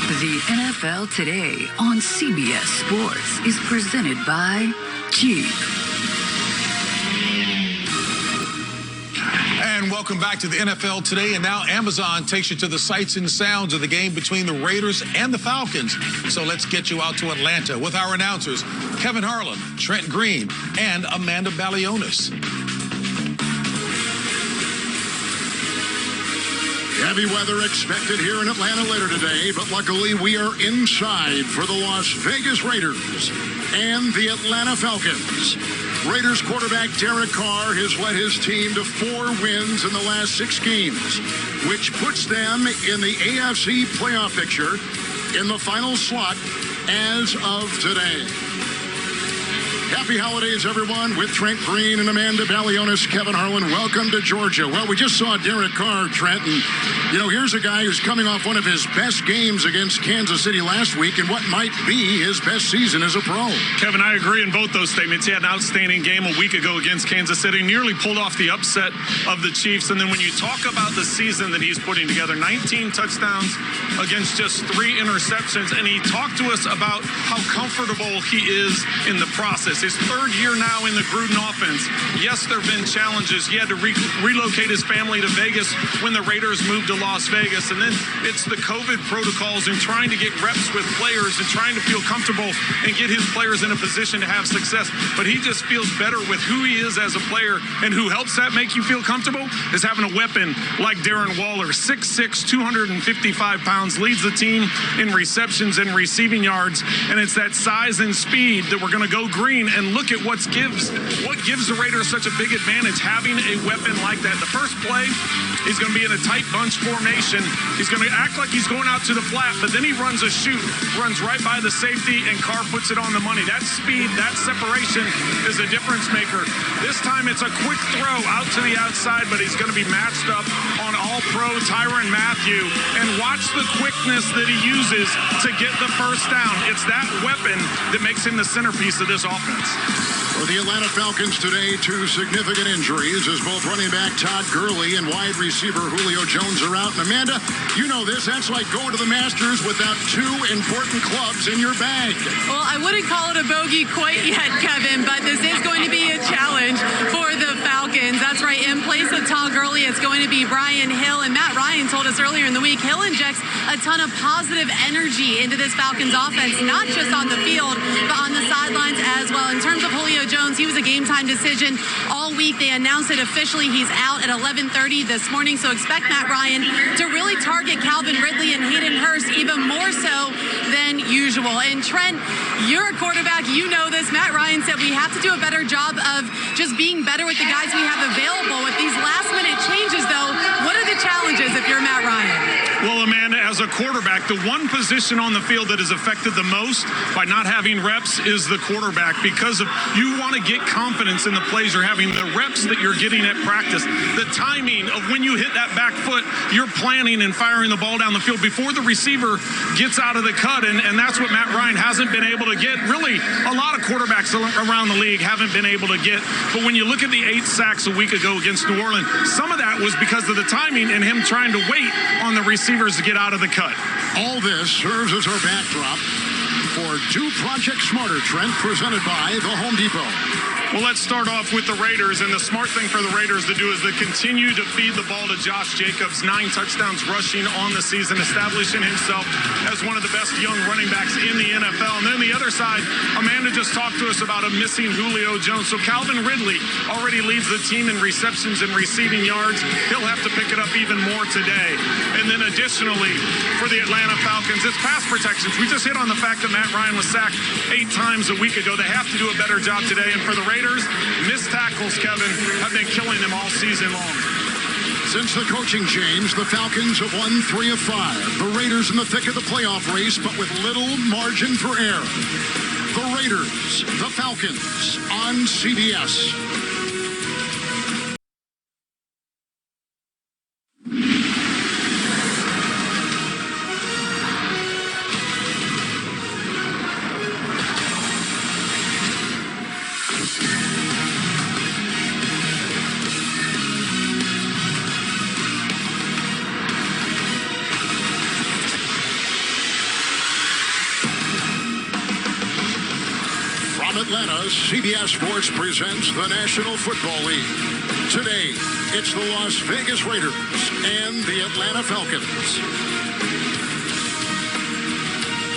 The NFL Today on CBS Sports is presented by Jeep. And welcome back to the NFL Today. And now Amazon takes you to the sights and sounds of the game between the Raiders and the Falcons. So let's get you out to Atlanta with our announcers, Kevin Harlan, Trent Green, and Amanda Balionis. Heavy weather expected here in Atlanta later today, but luckily we are inside for the Las Vegas Raiders and the Atlanta Falcons. Raiders quarterback Derek Carr has led his team to 4 wins in the last 6 games, which puts them in the AFC playoff picture in the final slot as of today. Happy holidays, everyone, with Trent Green and Amanda Balionis. Kevin Harlan, welcome to Georgia. Well, we just saw Derek Carr, Trent, and, here's a guy who's coming off one of his best games against Kansas City last week and what might be his best season as a pro. Kevin, I agree in both those statements. He had an outstanding game a week ago against Kansas City, nearly pulled off the upset of the Chiefs. And then when you talk about the season that he's putting together, 19 touchdowns against just 3 interceptions, and he talked to us about how comfortable he is in the process. His 3rd year now in the Gruden offense. Yes, there have been challenges. He had to relocate his family to Vegas when the Raiders moved to Las Vegas. And then it's the COVID protocols and trying to get reps with players and trying to feel comfortable and get his players in a position to have success. But he just feels better with who he is as a player, and who helps that make you feel comfortable is having a weapon like Darren Waller, 6'6", 255 pounds, leads the team in receptions and receiving yards. And it's that size and speed that we're going to go green and look at what gives the Raiders such a big advantage, having a weapon like that. The first play, he's going to be in a tight bunch formation. He's going to act like he's going out to the flat, but then he runs a shoot, runs right by the safety, and Carr puts it on the money. That speed, that separation is a difference maker. This time it's a quick throw out to the outside, but he's going to be matched up on All-Pro Tyrann Mathieu. And watch the quickness that he uses to get the first down. It's that weapon that makes him the centerpiece of this offense. For the Atlanta Falcons today, 2 significant injuries as both running back Todd Gurley and wide receiver Julio Jones are out. And Amanda, you know this. That's like going to the Masters without 2 important clubs in your bag. Well, I wouldn't call it a bogey quite yet, Kevin, but this is going to be a challenge for the Falcons. That's right. In place of Todd Gurley, it's going to be Brian Hill. And Matt Ryan told us earlier in the week, Hill injects a ton of positive energy into this Falcons offense, not just on the field, but on the sidelines as well. In terms of Julio Jones, he was a game-time decision all week. They announced it officially. He's out at 11:30 this morning, so expect Matt Ryan to really target Calvin Ridley and Hayden Hurst even more so than usual. And Trent, you're a quarterback. You know this. Matt Ryan said we have to do a better job of just being better with the guys we have available. With these last-minute changes, though, what are the challenges if you're Matt Ryan? Well, Amanda, as a quarterback, the one position on the field that is affected the most by not having reps is the quarterback, because you want to get confidence in the plays you're having, the reps that you're getting at practice, the timing of when you hit that back foot, you're planning and firing the ball down the field before the receiver gets out of the cut. And that's what Matt Ryan hasn't been able to get. Really, a lot of quarterbacks around the league haven't been able to get. But when you look at the 8 sacks a week ago against New Orleans, some of that was because of the timing and him trying to wait on the receivers to get out of the cut. All this serves as our backdrop for Do Project Smarter, Trent, presented by the Home Depot. Well, let's start off with the Raiders, and the smart thing for the Raiders to do is to continue to feed the ball to Josh Jacobs. 9 touchdowns rushing on the season, establishing himself as one of the best young running backs in the NFL. And then the other side, Amanda just talked to us about a missing Julio Jones. So Calvin Ridley already leads the team in receptions and receiving yards. He'll have to pick it up even more today. And then additionally, for the Atlanta Falcons, it's pass protections. We just hit on the fact that Matt Ryan was sacked 8 times a week ago. They have to do a better job today. And for the Raiders, missed tackles, Kevin, have been killing them all season long. Since the coaching change, the Falcons have won 3 of 5. The Raiders in the thick of the playoff race, but with little margin for error. The Raiders, the Falcons, on CBS. From Atlanta, CBS Sports presents the National Football League. Today, it's the Las Vegas Raiders and the Atlanta Falcons.